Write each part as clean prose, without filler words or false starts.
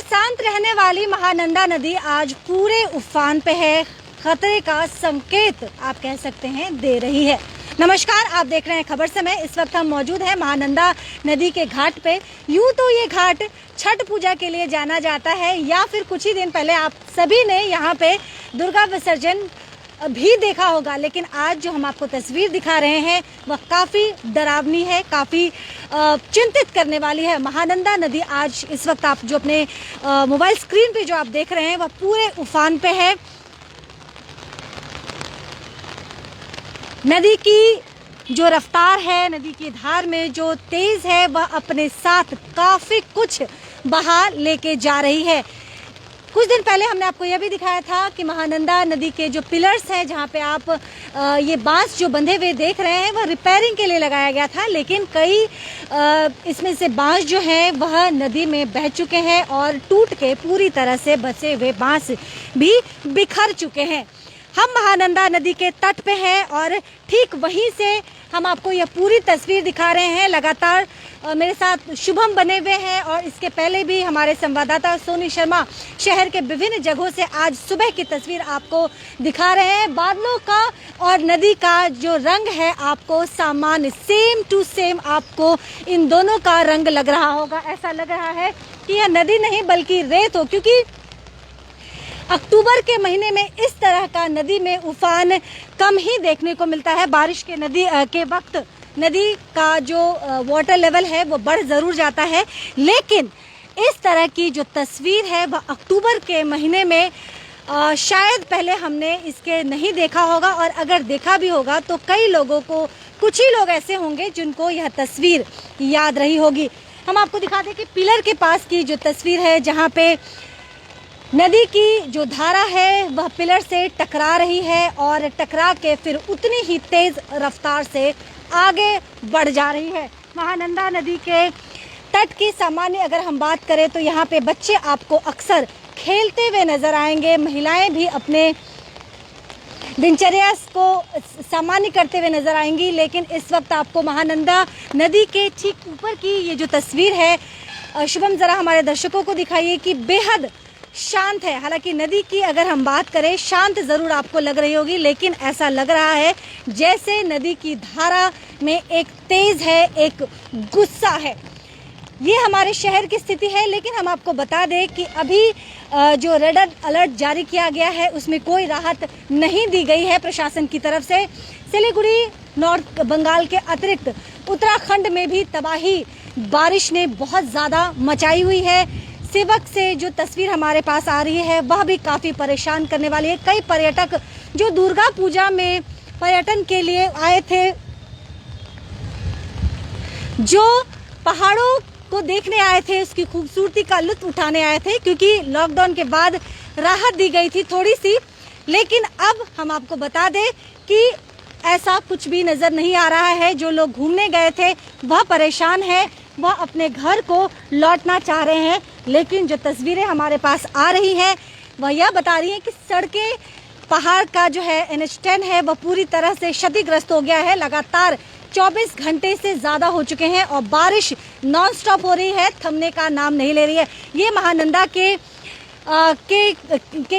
शांत रहने वाली महानंदा नदी आज पूरे उफान पे है, खतरे का संकेत आप कह सकते हैं दे रही है। नमस्कार, आप देख रहे हैं खबर समय। इस वक्त हम मौजूद हैं महानंदा नदी के घाट पे। यूं तो ये घाट छठ पूजा के लिए जाना जाता है, या फिर कुछ ही दिन पहले आप सभी ने यहाँ पे दुर्गा विसर्जन भी देखा होगा, लेकिन आज जो हम आपको तस्वीर दिखा रहे हैं वह काफ़ी डरावनी है, काफ़ी चिंतित करने वाली है। महानंदा नदी आज इस वक्त आप जो अपने मोबाइल स्क्रीन पे जो आप देख रहे हैं वह पूरे उफान पे है। नदी की जो रफ्तार है, नदी की धार में जो तेज़ है, वह अपने साथ काफ़ी कुछ बहा लेके जा रही है। कुछ दिन पहले हमने आपको यह भी दिखाया था कि महानंदा नदी के जो पिलर्स हैं, जहाँ पे आप ये बांस जो बंधे हुए देख रहे हैं, वह रिपेयरिंग के लिए लगाया गया था, लेकिन कई इसमें से बांस जो हैं वह नदी में बह चुके हैं और टूट के पूरी तरह से बचे हुए बांस भी बिखर चुके हैं। हम महानंदा नदी के तट पे हैं और ठीक वहीं से हम आपको यह पूरी तस्वीर दिखा रहे हैं। लगातार मेरे साथ शुभम बने हुए हैं और इसके पहले भी हमारे संवाददाता सोनी शर्मा शहर के विभिन्न जगहों से आज सुबह की तस्वीर आपको दिखा रहे हैं। बादलों का और नदी का जो रंग है आपको सामान्य सेम टू सेम आपको इन दोनों का रंग लग रहा होगा। ऐसा लग रहा है कि यह नदी नहीं बल्कि रेत हो, क्योंकि अक्टूबर के महीने में इस तरह का नदी में उफान कम ही देखने को मिलता है। बारिश के नदी के वक्त नदी का जो वाटर लेवल है वो बढ़ ज़रूर जाता है, लेकिन इस तरह की जो तस्वीर है वह अक्टूबर के महीने में शायद पहले हमने इसके नहीं देखा होगा, और अगर देखा भी होगा तो कई लोगों को, कुछ ही लोग ऐसे होंगे जिनको यह तस्वीर याद रही होगी। हम आपको दिखा दें कि पिलर के पास की जो तस्वीर है, जहाँ पे नदी की जो धारा है वह पिलर से टकरा रही है और टकरा के फिर उतनी ही तेज रफ्तार से आगे बढ़ जा रही है। महानंदा नदी के तट की सामान्य अगर हम बात करें तो यहाँ पे बच्चे आपको अक्सर खेलते हुए नजर आएंगे, महिलाएं भी अपने दिनचर्या को सामान्य करते हुए नजर आएंगी, लेकिन इस वक्त आपको महानंदा नदी के ठीक ऊपर की ये जो तस्वीर है, शुभम ज़रा हमारे दर्शकों को दिखाइए कि बेहद शांत है। हालांकि नदी की अगर हम बात करें शांत ज़रूर आपको लग रही होगी, लेकिन ऐसा लग रहा है जैसे नदी की धारा में एक तेज़ है, एक गुस्सा है। ये हमारे शहर की स्थिति है, लेकिन हम आपको बता दें कि अभी जो रेड अलर्ट जारी किया गया है उसमें कोई राहत नहीं दी गई है प्रशासन की तरफ से। सिलीगुड़ी, नॉर्थ बंगाल के अतिरिक्त उत्तराखंड में भी तबाही बारिश ने बहुत ज़्यादा मचाई हुई है। सेवक से जो तस्वीर हमारे पास आ रही है वह भी काफ़ी परेशान करने वाली है। कई पर्यटक जो दुर्गा पूजा में पर्यटन के लिए आए थे, जो पहाड़ों को देखने आए थे, उसकी खूबसूरती का लुत्फ उठाने आए थे, क्योंकि लॉकडाउन के बाद राहत दी गई थी थोड़ी सी, लेकिन अब हम आपको बता दें कि ऐसा कुछ भी नज़र नहीं आ रहा है। जो लोग घूमने गए थे वह परेशान है, वह अपने घर को लौटना चाह रहे हैं, लेकिन जो तस्वीरें हमारे पास आ रही हैं वह यह बता रही हैं कि सड़कें, पहाड़ का जो है NH10 है वह पूरी तरह से क्षतिग्रस्त हो गया है। लगातार 24 घंटे से ज़्यादा हो चुके हैं और बारिश नॉन स्टॉप हो रही है, थमने का नाम नहीं ले रही है। ये महानंदा के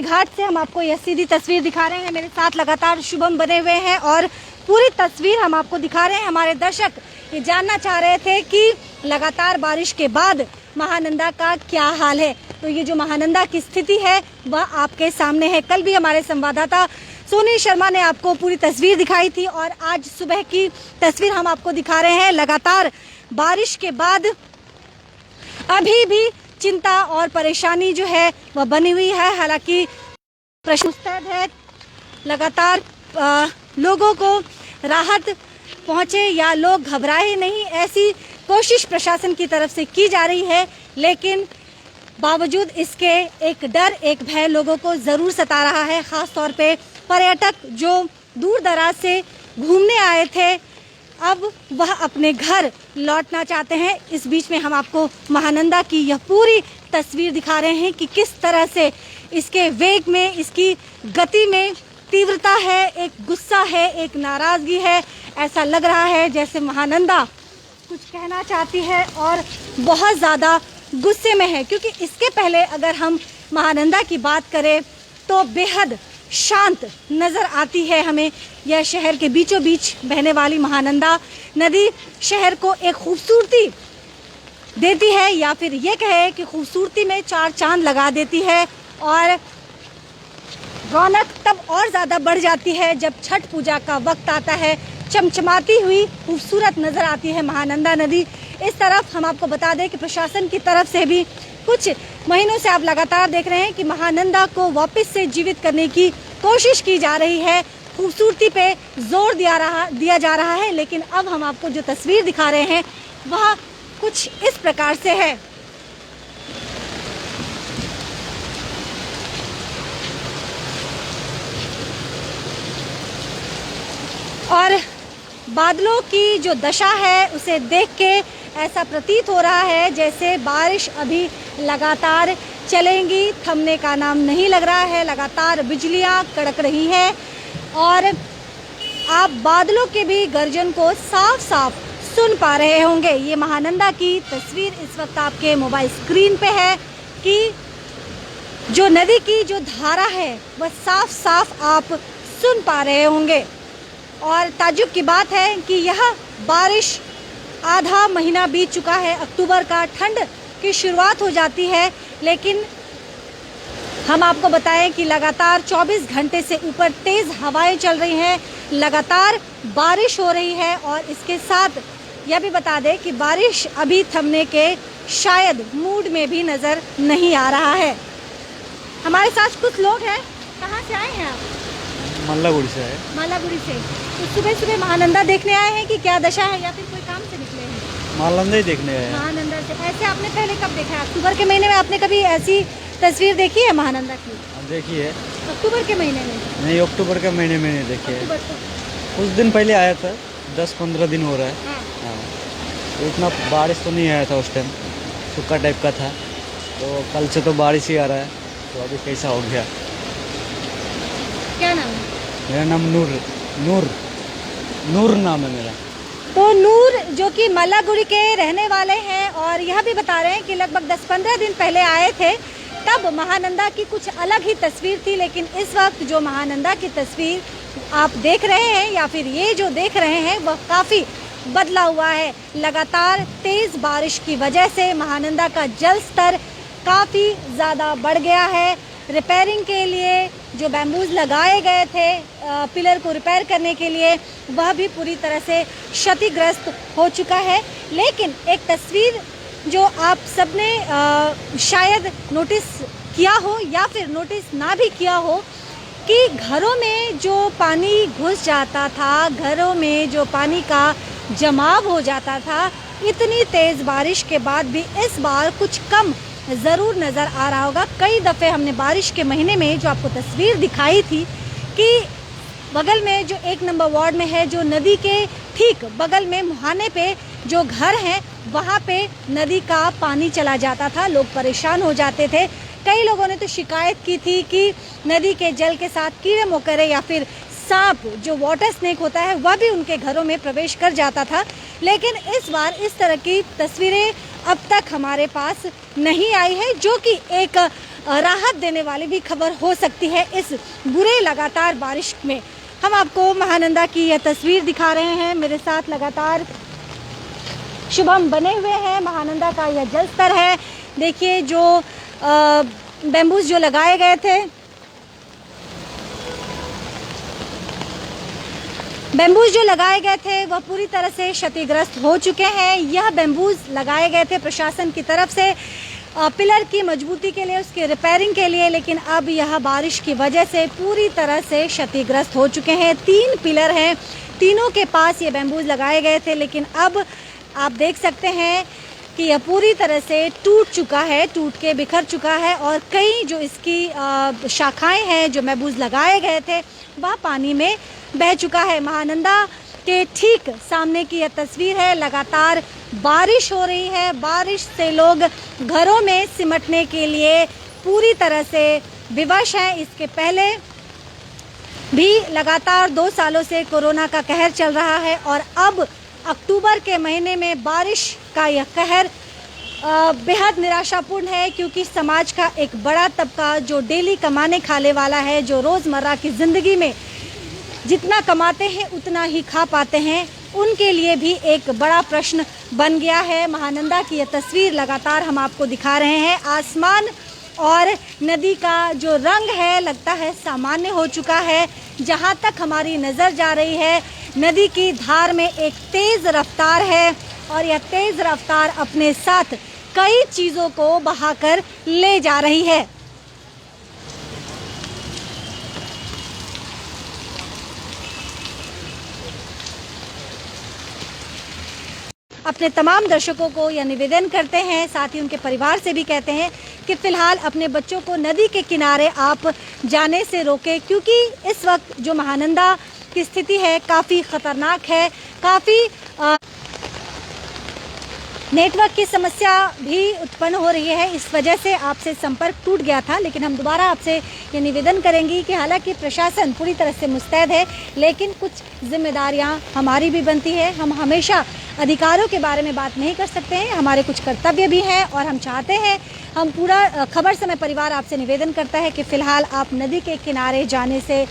घाट से हम आपको यह सीधी तस्वीर दिखा रहे हैं। मेरे साथ लगातार शुभम बने हुए हैं और पूरी तस्वीर हम आपको दिखा रहे हैं। हमारे दर्शक ये जानना चाह रहे थे कि लगातार बारिश के बाद महानंदा का क्या हाल है, तो ये जो महानंदा की स्थिति है वह आपके सामने है। कल भी हमारे संवाददाता सोनी शर्मा ने आपको पूरी तस्वीर दिखाई थी और आज सुबह की तस्वीर हम आपको दिखा रहे हैं। लगातार बारिश के बाद अभी भी चिंता और परेशानी जो है वह बनी हुई है। हालांकि मुस्तैद है, लगातार लोगों को राहत पहुंचे या लोग घबराए नहीं, ऐसी कोशिश प्रशासन की तरफ से की जा रही है, लेकिन बावजूद इसके एक डर, एक भय लोगों को ज़रूर सता रहा है। ख़ास तौर पे पर्यटक जो दूर दराज से घूमने आए थे, अब वह अपने घर लौटना चाहते हैं। इस बीच में हम आपको महानंदा की यह पूरी तस्वीर दिखा रहे हैं कि किस तरह से इसके वेग में, इसकी गति में तीव्रता है, एक गुस्सा है, एक नाराज़गी है। ऐसा लग रहा है जैसे महानंदा कुछ कहना चाहती है और बहुत ज़्यादा गुस्से में है, क्योंकि इसके पहले अगर हम महानंदा की बात करें तो बेहद शांत नज़र आती है हमें। यह शहर के बीचों बीच बहने वाली महानंदा नदी शहर को एक खूबसूरती देती है, या फिर ये कहे कि खूबसूरती में चार चांद लगा देती है। और रौनक तब और ज़्यादा बढ़ जाती है जब छठ पूजा का वक्त आता है। चमचमाती हुई खूबसूरत नज़र आती है महानंदा नदी। इस तरफ हम आपको बता दें कि प्रशासन की तरफ से भी कुछ महीनों से आप लगातार देख रहे हैं कि महानंदा को वापस से जीवित करने की कोशिश की जा रही है, खूबसूरती पे जोर दिया जा रहा है। लेकिन अब हम आपको जो तस्वीर दिखा रहे हैं वह कुछ इस प्रकार से है। और बादलों की जो दशा है उसे देख के ऐसा प्रतीत हो रहा है जैसे बारिश अभी लगातार चलेंगी, थमने का नाम नहीं लग रहा है। लगातार बिजलियां कड़क रही है और आप बादलों के भी गर्जन को साफ साफ सुन पा रहे होंगे। ये महानंदा की तस्वीर इस वक्त आपके मोबाइल स्क्रीन पे है कि जो नदी की जो धारा है वह साफ साफ आप सुन पा रहे होंगे। और ताज्जुब की बात है कि यह बारिश आधा महीना बीत चुका है, अक्टूबर का, ठंड की शुरुआत हो जाती है, लेकिन हम आपको बताएं कि लगातार 24 घंटे से ऊपर तेज़ हवाएं चल रही हैं, लगातार बारिश हो रही है। और इसके साथ यह भी बता दें कि बारिश अभी थमने के शायद मूड में भी नज़र नहीं आ रहा है। हमारे साथ कुछ लोग हैं। कहाँ से आए हैं आप? मालागुड़ी से है। मालागुड़ी से। तो सुबह सुबह महानंदा देखने आए हैं कि क्या दशा है, या फिर कोई काम से निकले हैं? मालंदा ही देखने आए हैं। महानंदा से। ऐसे आपने पहले कब देखा है? अक्टूबर के महीने में आपने कभी ऐसी तस्वीर देखी है महानंदा की? देखी है। अक्टूबर के महीने में? नहीं, अक्टूबर के महीने में नहीं देखी है। अक्टूबर को। कुछ दिन पहले आया था, 10-15 दिन हो रहा है। हाँ। हाँ, तो इतना बारिश तो नहीं आया था उस टाइम, सूखा टाइप का था। तो कल से तो बारिश ही आ रहा है, तो अभी कैसा हो गया। क्या नाम है? मेरा नाम नूर नाम है मेरा। तो नूर जो कि मालागुड़ी के रहने वाले हैं और यह भी बता रहे हैं कि लगभग 10-15 दिन पहले आए थे, तब महानंदा की कुछ अलग ही तस्वीर थी। लेकिन इस वक्त जो महानंदा की तस्वीर आप देख रहे हैं या फिर ये जो देख रहे हैं वह काफ़ी बदला हुआ है। लगातार तेज़ बारिश की वजह से महानंदा का जल स्तर काफ़ी ज़्यादा बढ़ गया है। रिपेयरिंग के लिए जो बैम्बूज लगाए गए थे पिलर को रिपेयर करने के लिए, वह भी पूरी तरह से क्षतिग्रस्त हो चुका है। लेकिन एक तस्वीर जो आप सबने शायद नोटिस किया हो या फिर नोटिस ना भी किया हो कि घरों में जो पानी घुस जाता था, घरों में जो पानी का जमाव हो जाता था, इतनी तेज़ बारिश के बाद भी इस बार कुछ कम ज़रूर नज़र आ रहा होगा। कई दफ़े हमने बारिश के महीने में जो आपको तस्वीर दिखाई थी कि बगल में जो 1 नंबर वार्ड में है, जो नदी के ठीक बगल में मुहाने पे जो घर हैं, वहाँ पे नदी का पानी चला जाता था, लोग परेशान हो जाते थे। कई लोगों ने तो शिकायत की थी कि नदी के जल के साथ कीड़े मकोड़े या फिर सांप जो वाटर स्नेक होता है वह भी उनके घरों में प्रवेश कर जाता था। लेकिन इस बार इस तरह की तस्वीरें अब तक हमारे पास नहीं आई है, जो कि एक राहत देने वाली भी खबर हो सकती है इस बुरे लगातार बारिश में। हम आपको महानंदा की यह तस्वीर दिखा रहे हैं। मेरे साथ लगातार शुभम बने हुए हैं। महानंदा का यह जल स्तर है। देखिए जो बैम्बूज जो लगाए गए थे, बैम्बूज जो लगाए गए थे वह पूरी तरह से क्षतिग्रस्त हो चुके हैं। यह बैम्बूज लगाए गए थे प्रशासन की तरफ से पिलर की मजबूती के लिए, उसके रिपेयरिंग के लिए, लेकिन अब यह बारिश की वजह से पूरी तरह से क्षतिग्रस्त हो चुके हैं। 3 पिलर हैं, तीनों के पास ये बैम्बूज लगाए गए थे, लेकिन अब आप देख सकते हैं कि यह पूरी तरह से टूट चुका है, टूट के बिखर चुका है। और कई जो इसकी शाखाएं हैं, जो बैम्बूज लगाए गए थे, वह पानी में बह चुका है। महानंदा के ठीक सामने की यह तस्वीर है। लगातार बारिश हो रही है, बारिश से लोग घरों में सिमटने के लिए पूरी तरह से विवश हैं। इसके पहले भी लगातार 2 सालों से कोरोना का कहर चल रहा है और अब अक्टूबर के महीने में बारिश का यह कहर बेहद निराशापूर्ण है, क्योंकि समाज का एक बड़ा तबका जो डेली कमाने खाने वाला है, जो रोज़मर्रा की ज़िंदगी में जितना कमाते हैं उतना ही खा पाते हैं, उनके लिए भी एक बड़ा प्रश्न बन गया है। महानंदा की यह तस्वीर लगातार हम आपको दिखा रहे हैं। आसमान और नदी का जो रंग है लगता है सामान्य हो चुका है। जहाँ तक हमारी नज़र जा रही है, नदी की धार में एक तेज़ रफ्तार है और यह तेज़ रफ्तार अपने साथ कई चीज़ों को बहाकर ले जा रही है। अपने तमाम दर्शकों को यह निवेदन करते हैं, साथ ही उनके परिवार से भी कहते हैं कि फ़िलहाल अपने बच्चों को नदी के किनारे आप जाने से रोकें, क्योंकि इस वक्त जो महानंदा की स्थिति है काफ़ी ख़तरनाक है। काफ़ी नेटवर्क की समस्या भी उत्पन्न हो रही है, इस वजह से आपसे संपर्क टूट गया था। लेकिन हम दोबारा आपसे ये निवेदन करेंगे कि हालांकि प्रशासन पूरी तरह से मुस्तैद है, लेकिन कुछ जिम्मेदारियां हमारी भी बनती है। हम हमेशा अधिकारों के बारे में बात नहीं कर सकते हैं, हमारे कुछ कर्तव्य भी हैं और हम चाहते हैं, हम पूरा खबर समय परिवार आपसे निवेदन करता है कि फ़िलहाल आप नदी के किनारे जाने से